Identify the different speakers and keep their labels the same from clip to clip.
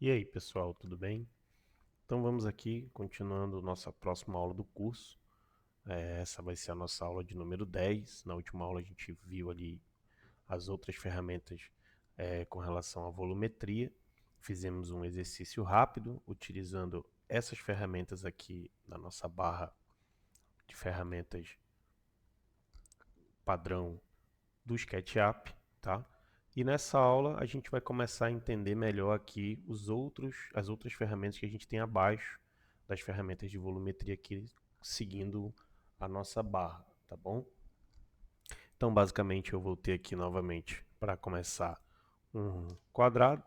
Speaker 1: E aí, pessoal, tudo bem? Então vamos aqui, continuando nossa próxima aula do curso. Essa vai ser a nossa aula de número 10. Na última aula a gente viu ali as outras ferramentas com relação à volumetria. Fizemos um exercício rápido utilizando essas ferramentas aqui na nossa barra de ferramentas padrão do SketchUp, tá? E nessa aula a gente vai começar a entender melhor aqui as outras ferramentas que a gente tem abaixo das ferramentas de volumetria aqui, seguindo a nossa barra, tá bom? Então basicamente eu vou ter aqui novamente para começar um quadrado,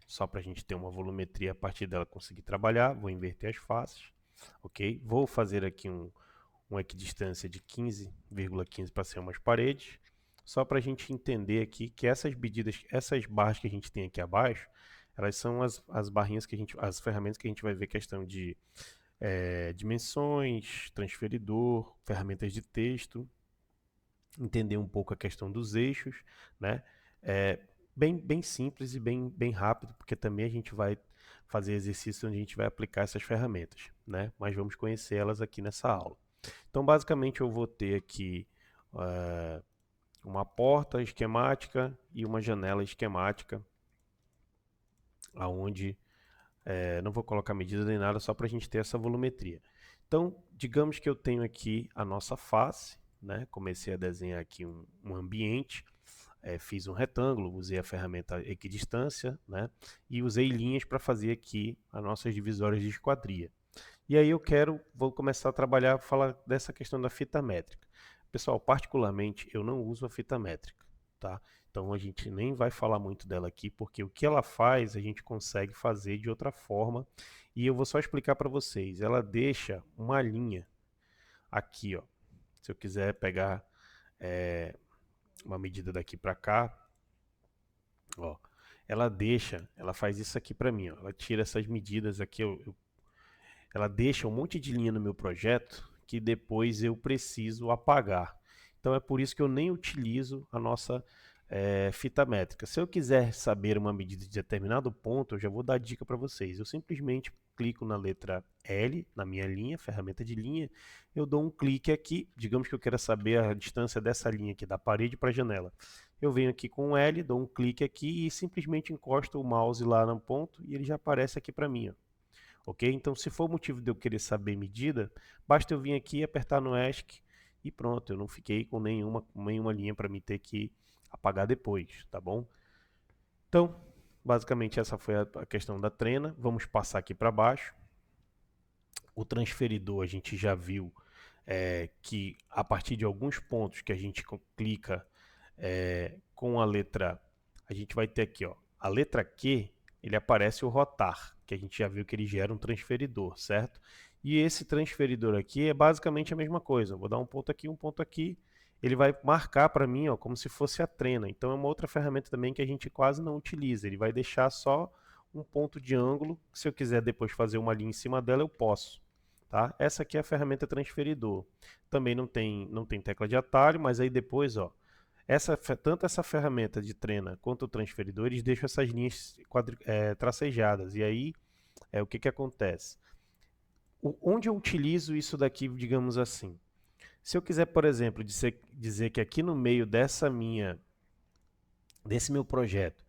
Speaker 1: só para a gente ter uma volumetria a partir dela conseguir trabalhar. Vou inverter as faces, ok? Vou fazer aqui uma equidistância de 15,15 para ser umas paredes, só para a gente entender aqui que essas medidas, essas barras que a gente tem aqui abaixo, elas são as barrinhas que a gente, as ferramentas que a gente vai ver questão de dimensões, transferidor, ferramentas de texto, entender um pouco a questão dos eixos, né? É bem simples e bem rápido, porque também a gente vai fazer exercícios onde a gente vai aplicar essas ferramentas, né? Mas vamos conhecer elas aqui nessa aula. Então, basicamente, eu vou ter aqui uma porta esquemática e uma janela esquemática, aonde não vou colocar medida nem nada, só para a gente ter essa volumetria. Então, digamos que eu tenho aqui a nossa face, né? Comecei a desenhar aqui um ambiente, fiz um retângulo, usei a ferramenta equidistância, né? E usei linhas para fazer aqui as nossas divisórias de esquadria. E aí vou começar a trabalhar, falar dessa questão da fita métrica. Pessoal, particularmente eu não uso a fita métrica, tá? Então a gente nem vai falar muito dela aqui, porque o que ela faz a gente consegue fazer de outra forma. E eu vou só explicar para vocês. Ela deixa uma linha aqui, ó. Se eu quiser pegar uma medida daqui para cá, ó, ela faz isso aqui para mim, ó. Ela tira essas medidas aqui, ela deixa um monte de linha no meu projeto que depois eu preciso apagar. Então é por isso que eu nem utilizo a nossa fita métrica. Se eu quiser saber uma medida de determinado ponto, eu já vou dar dica para vocês. Eu simplesmente clico na letra L, na minha linha, ferramenta de linha, eu dou um clique aqui, digamos que eu queira saber a distância dessa linha aqui, da parede para a janela. Eu venho aqui com o L, dou um clique aqui e simplesmente encosto o mouse lá no ponto e ele já aparece aqui para mim, ó. Ok? Então, se for o motivo de eu querer saber medida, basta eu vir aqui, apertar no ESC e pronto, eu não fiquei com nenhuma linha para me ter que apagar depois, tá bom? Então, basicamente essa foi a questão da trena. Vamos passar aqui para baixo. O transferidor a gente já viu que a partir de alguns pontos que a gente clica com a letra, a gente vai ter aqui, ó, a letra Q, ele aparece o rotar, que a gente já viu que ele gera um transferidor, certo? E esse transferidor aqui é basicamente a mesma coisa. Vou dar um ponto aqui, ele vai marcar para mim, ó, como se fosse a trena. Então é uma outra ferramenta também que a gente quase não utiliza. Ele vai deixar só um ponto de ângulo. Se eu quiser depois fazer uma linha em cima dela, eu posso. Tá? Essa aqui é a ferramenta transferidor. Também não tem tecla de atalho, mas aí depois, ó, tanto essa ferramenta de trena quanto o transferidor, eles deixam essas linhas tracejadas. E aí, o que acontece? Onde eu utilizo isso daqui, digamos assim? Se eu quiser, por exemplo, dizer que aqui no meio desse meu projeto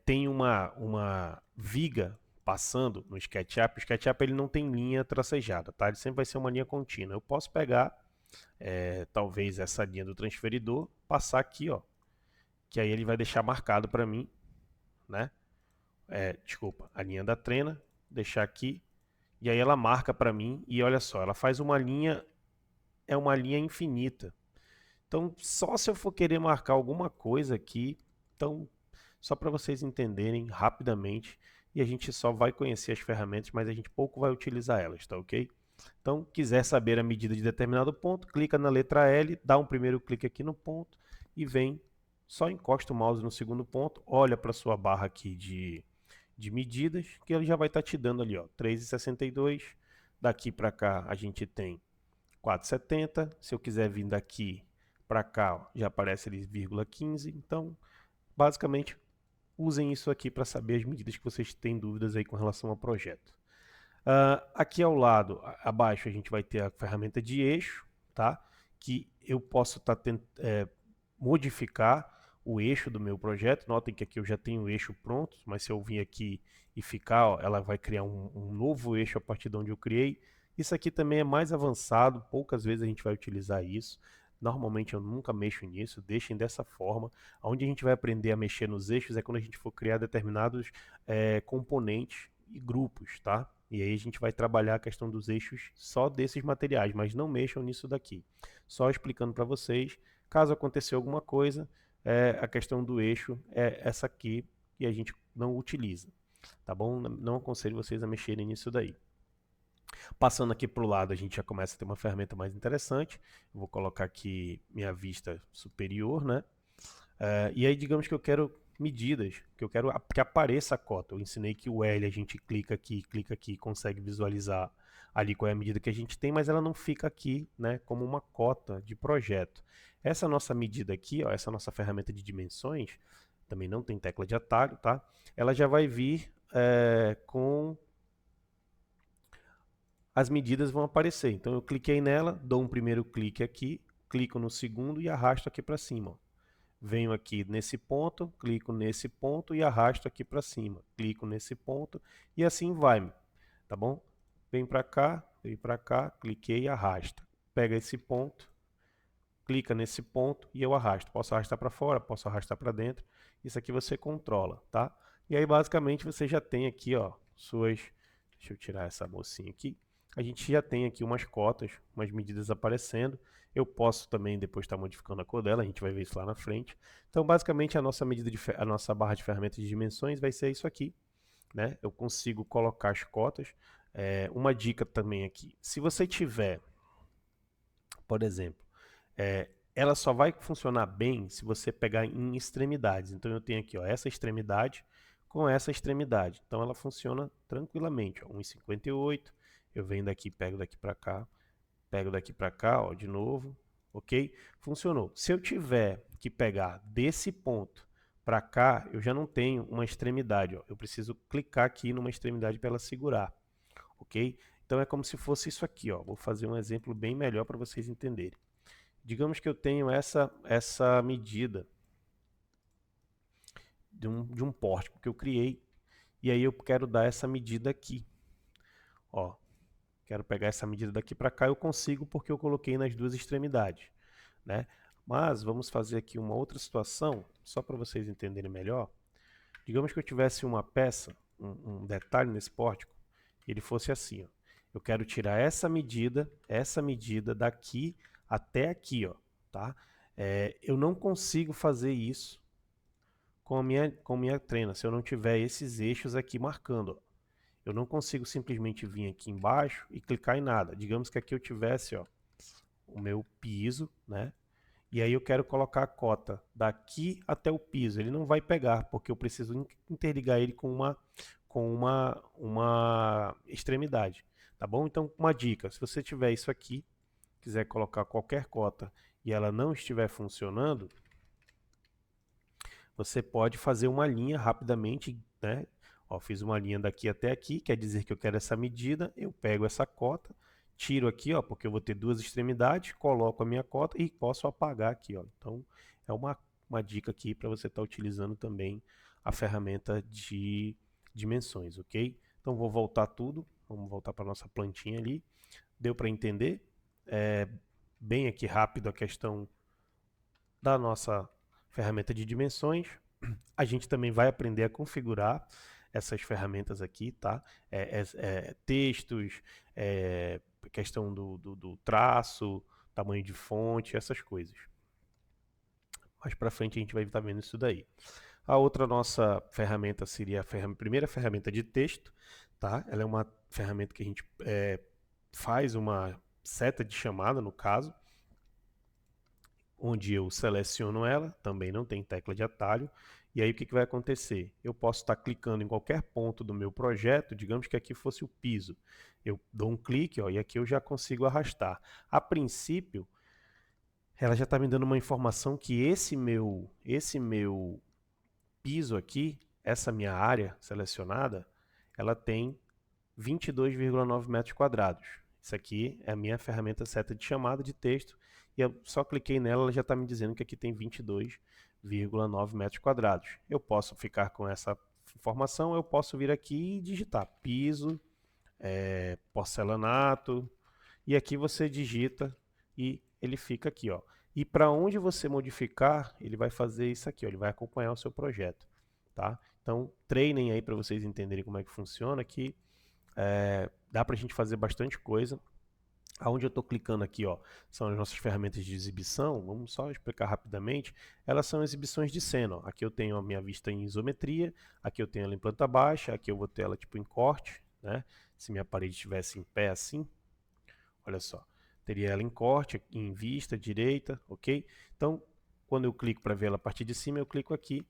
Speaker 1: tem uma viga passando no SketchUp, o SketchUp ele não tem linha tracejada, tá? Ele sempre vai ser uma linha contínua. Eu posso pegar, talvez, essa linha do transferidor, passar aqui, ó, que aí ele vai deixar marcado para mim, né? Desculpa, a linha da trena, deixar aqui, e aí ela marca para mim, e olha só, ela faz uma linha, é uma linha infinita. Então, só se eu for querer marcar alguma coisa aqui, então, só para vocês entenderem rapidamente, e a gente só vai conhecer as ferramentas, mas a gente pouco vai utilizar elas, tá ok? Então, quiser saber a medida de determinado ponto, clica na letra L, dá um primeiro clique aqui no ponto e vem, só encosta o mouse no segundo ponto, olha para sua barra aqui de medidas, que ele já vai estar te dando ali, ó, 3,62. Daqui para cá a gente tem 4,70. Se eu quiser vir daqui para cá, ó, já aparece ali 0,15. Então, basicamente, usem isso aqui para saber as medidas que vocês têm dúvidas aí com relação ao projeto. Aqui ao lado, abaixo, a gente vai ter a ferramenta de eixo, tá? Que eu posso modificar o eixo do meu projeto. Notem que aqui eu já tenho o eixo pronto, mas se eu vir aqui e ficar, ó, ela vai criar um novo eixo a partir de onde eu criei. Isso aqui também é mais avançado, poucas vezes a gente vai utilizar isso. Normalmente eu nunca mexo nisso, deixem dessa forma. Onde a gente vai aprender a mexer nos eixos é quando a gente for criar determinados componentes e grupos, tá? E aí a gente vai trabalhar a questão dos eixos só desses materiais, mas não mexam nisso daqui. Só explicando para vocês, caso aconteça alguma coisa, a questão do eixo é essa aqui e a gente não utiliza, tá bom? Não aconselho vocês a mexerem nisso daí. Passando aqui para o lado, a gente já começa a ter uma ferramenta mais interessante. Eu vou colocar aqui minha vista superior, né? E aí, digamos que eu quero medidas, que eu quero que apareça a cota. Eu ensinei que o L a gente clica aqui e consegue visualizar ali qual é a medida que a gente tem, mas ela não fica aqui, né, como uma cota de projeto. Essa nossa medida aqui, ó, essa nossa ferramenta de dimensões, também não tem tecla de atalho, tá? Ela já vai vir com as medidas vão aparecer. Então eu cliquei nela, dou um primeiro clique aqui, clico no segundo e arrasto aqui para cima. Ó. Venho aqui nesse ponto, clico nesse ponto e arrasto aqui para cima. Clico nesse ponto e assim vai, tá bom? Vem para cá, cliquei e arrasta. Pega esse ponto, clica nesse ponto e eu arrasto. Posso arrastar para fora, posso arrastar para dentro. Isso aqui você controla, tá? E aí basicamente você já tem aqui, ó, suas... Deixa eu tirar essa mocinha aqui. A gente já tem aqui umas cotas, umas medidas aparecendo. Eu posso também depois estar modificando a cor dela, a gente vai ver isso lá na frente. Então, basicamente, a nossa barra de ferramentas de dimensões vai ser isso aqui, né? Eu consigo colocar as cotas. Uma dica também aqui, se você tiver, por exemplo, ela só vai funcionar bem se você pegar em extremidades. Então, eu tenho aqui, ó, essa extremidade com essa extremidade. Então, ela funciona tranquilamente, ó, 1,58. Eu venho daqui, pego daqui para cá, pego daqui para cá, ó, de novo, ok? Funcionou. Se eu tiver que pegar desse ponto para cá, eu já não tenho uma extremidade, ó. Eu preciso clicar aqui numa extremidade para ela segurar, ok? Então é como se fosse isso aqui, ó. Vou fazer um exemplo bem melhor para vocês entenderem. Digamos que eu tenho essa medida de um pórtico que eu criei, e aí eu quero dar essa medida aqui, ó. Quero pegar essa medida daqui para cá, eu consigo porque eu coloquei nas duas extremidades, né? Mas vamos fazer aqui uma outra situação, só para vocês entenderem melhor. Digamos que eu tivesse uma peça, um detalhe nesse pórtico, e ele fosse assim, ó. Eu quero tirar essa medida daqui até aqui, ó, tá? Eu não consigo fazer isso com a minha trena, se eu não tiver esses eixos aqui marcando, ó. Eu não consigo simplesmente vir aqui embaixo e clicar em nada. Digamos que aqui eu tivesse, ó, o meu piso, né? E aí eu quero colocar a cota daqui até o piso. Ele não vai pegar, porque eu preciso interligar ele com uma extremidade, tá bom? Então, uma dica, se você tiver isso aqui, quiser colocar qualquer cota e ela não estiver funcionando, você pode fazer uma linha rapidamente, né? Ó, fiz uma linha daqui até aqui, quer dizer que eu quero essa medida, eu pego essa cota, tiro aqui, ó, porque eu vou ter duas extremidades, coloco a minha cota e posso apagar aqui, ó. Então, é uma dica aqui para você estar utilizando também a ferramenta de dimensões, ok? Então, vou voltar tudo, vamos voltar para nossa plantinha ali. Deu para entender? Bem aqui rápido a questão da nossa ferramenta de dimensões. A gente também vai aprender a configurar essas ferramentas aqui, tá? Textos, questão do traço, tamanho de fonte, essas coisas. Mais para frente a gente vai estar vendo isso daí. A outra nossa ferramenta seria a primeira ferramenta de texto, tá? Ela é uma ferramenta que a gente faz uma seta de chamada, no caso, onde eu seleciono ela, também não tem tecla de atalho, e aí o que vai acontecer? Eu posso estar clicando em qualquer ponto do meu projeto, digamos que aqui fosse o piso. Eu dou um clique, ó, e aqui eu já consigo arrastar. A princípio, ela já está me dando uma informação que esse meu piso aqui, essa minha área selecionada, ela tem 22,9 metros quadrados. Isso aqui é a minha ferramenta seta de chamada de texto, e eu só cliquei nela, ela já está me dizendo que aqui tem 22,9 metros quadrados. Eu posso ficar com essa informação, eu posso vir aqui e digitar piso, porcelanato, e aqui você digita e ele fica aqui, ó. E para onde você modificar, ele vai fazer isso aqui, ó, ele vai acompanhar o seu projeto, tá? Então, treinem aí para vocês entenderem como é que funciona, que dá para a gente fazer bastante coisa. Aonde eu estou clicando aqui, ó, são as nossas ferramentas de exibição. Vamos só explicar rapidamente. Elas são exibições de cena. Ó. Aqui eu tenho a minha vista em isometria, aqui eu tenho ela em planta baixa, aqui eu vou ter ela tipo em corte, né? Se minha parede estivesse em pé assim, olha só, teria ela em corte, em vista, direita, ok? Então, quando eu clico para ver ela a partir de cima, eu clico aqui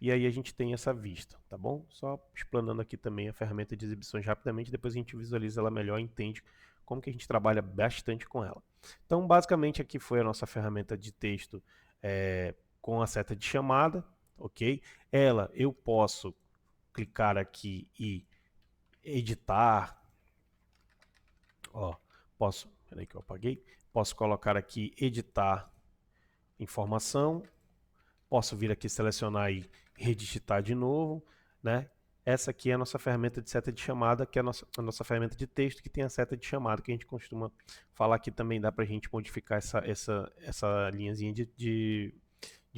Speaker 1: e aí a gente tem essa vista, tá bom? Só explanando aqui também a ferramenta de exibições rapidamente, depois a gente visualiza ela melhor e entende como que a gente trabalha bastante com ela. Então, basicamente aqui foi a nossa ferramenta de texto com a seta de chamada, ok? Ela, eu posso clicar aqui e editar, ó, peraí que eu apaguei, posso colocar aqui editar informação, posso vir aqui selecionar e redigitar de novo, né? Essa aqui é a nossa ferramenta de seta de chamada, que é a nossa ferramenta de texto, que tem a seta de chamada, que a gente costuma falar aqui também, dá para a gente modificar essa linhazinha de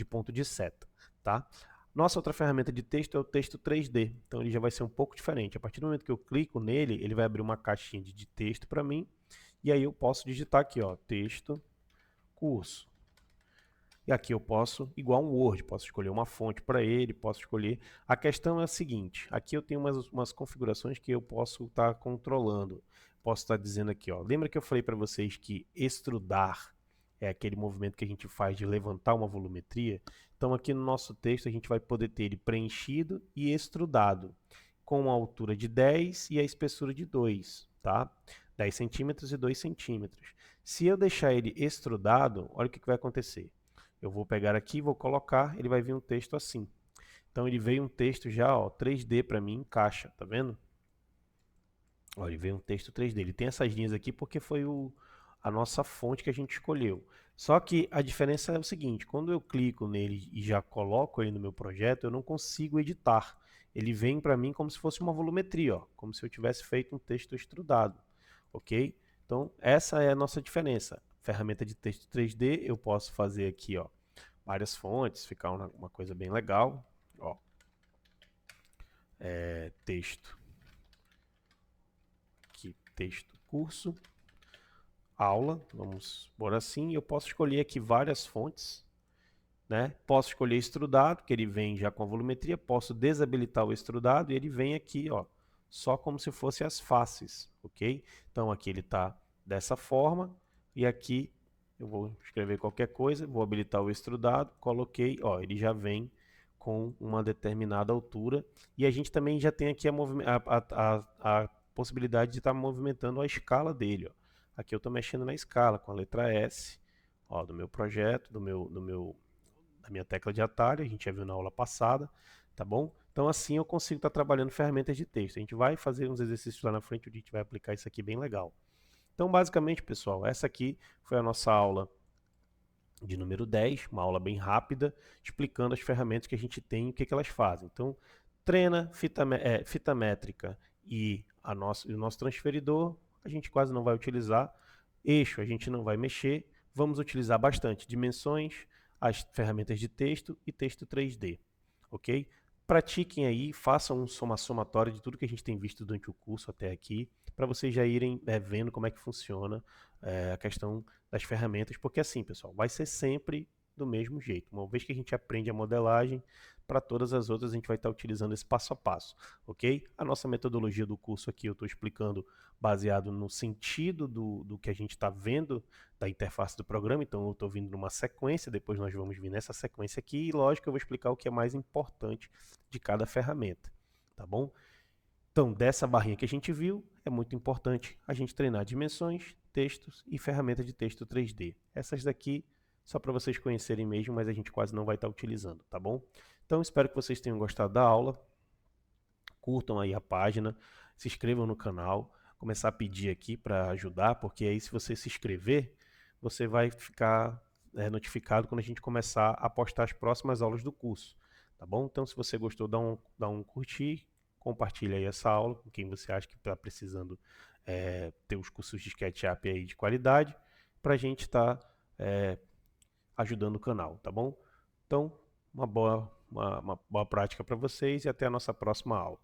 Speaker 1: ponto de seta, tá? Nossa outra ferramenta de texto é o texto 3D, então ele já vai ser um pouco diferente. A partir do momento que eu clico nele, ele vai abrir uma caixinha de texto para mim, e aí eu posso digitar aqui, ó, texto, curso. E aqui eu posso, igual um Word, posso escolher uma fonte para ele, posso escolher. A questão é a seguinte, aqui eu tenho umas configurações que eu posso estar controlando. Posso estar dizendo aqui, ó, lembra que eu falei para vocês que extrudar é aquele movimento que a gente faz de levantar uma volumetria? Então aqui no nosso texto a gente vai poder ter ele preenchido e extrudado, com a altura de 10 e a espessura de 2, tá? 10 centímetros e 2 centímetros. Se eu deixar ele extrudado, olha o que vai acontecer. Eu vou pegar aqui, vou colocar, ele vai vir um texto assim. Então ele veio um texto já, ó, 3D para mim em caixa, tá vendo? Ó, ele veio um texto 3D. Ele tem essas linhas aqui porque foi a nossa fonte que a gente escolheu. Só que a diferença é o seguinte, quando eu clico nele e já coloco ele no meu projeto, eu não consigo editar. Ele vem para mim como se fosse uma volumetria, ó, como se eu tivesse feito um texto extrudado, ok? Então essa é a nossa diferença. Ferramenta de texto 3D, eu posso fazer aqui, ó, várias fontes, ficar uma coisa bem legal. Ó, texto, aqui, texto, curso, aula, vamos por assim. Eu posso escolher aqui várias fontes, né? Posso escolher extrudado, que ele vem já com a volumetria. Posso desabilitar o extrudado e ele vem aqui, ó, só como se fosse as faces, ok? Então aqui ele está dessa forma e aqui eu vou escrever qualquer coisa, vou habilitar o extrudado, coloquei, ó, ele já vem com uma determinada altura e a gente também já tem aqui a possibilidade de estar movimentando a escala dele, ó. Aqui eu estou mexendo na escala com a letra S, ó, do meu projeto, da minha tecla de atalho, a gente já viu na aula passada, tá bom? Então assim eu consigo estar trabalhando ferramentas de texto. A gente vai fazer uns exercícios lá na frente onde a gente vai aplicar isso aqui bem legal. Então basicamente, pessoal, essa aqui foi a nossa aula de número 10, uma aula bem rápida, explicando as ferramentas que a gente tem e o que elas fazem. Então, treina, fita métrica e o nosso transferidor, a gente quase não vai utilizar. Eixo, a gente não vai mexer. Vamos utilizar bastante dimensões, as ferramentas de texto e texto 3D, ok? Pratiquem aí, façam uma somatória de tudo que a gente tem visto durante o curso até aqui, para vocês já irem vendo como é que funciona a questão das ferramentas, porque assim, pessoal, vai ser sempre do mesmo jeito. Uma vez que a gente aprende a modelagem, para todas as outras a gente vai estar utilizando esse passo a passo, ok? A nossa metodologia do curso aqui eu estou explicando baseado no sentido do que a gente está vendo da interface do programa, então eu estou vindo numa sequência, depois nós vamos vir nessa sequência aqui e lógico eu vou explicar o que é mais importante de cada ferramenta, tá bom? Então, dessa barrinha que a gente viu, é muito importante a gente treinar dimensões, textos e ferramenta de texto 3D. Essas daqui, só para vocês conhecerem mesmo, mas a gente quase não vai estar utilizando, tá bom? Então, espero que vocês tenham gostado da aula. Curtam aí a página, se inscrevam no canal, começar a pedir aqui para ajudar, porque aí se você se inscrever, você vai ficar notificado quando a gente começar a postar as próximas aulas do curso, tá bom? Então, se você gostou, dá um curtir, compartilha aí essa aula com quem você acha que está precisando ter os cursos de SketchUp aí de qualidade, para a gente estar ajudando o canal, tá bom? Então, uma boa prática para vocês e até a nossa próxima aula.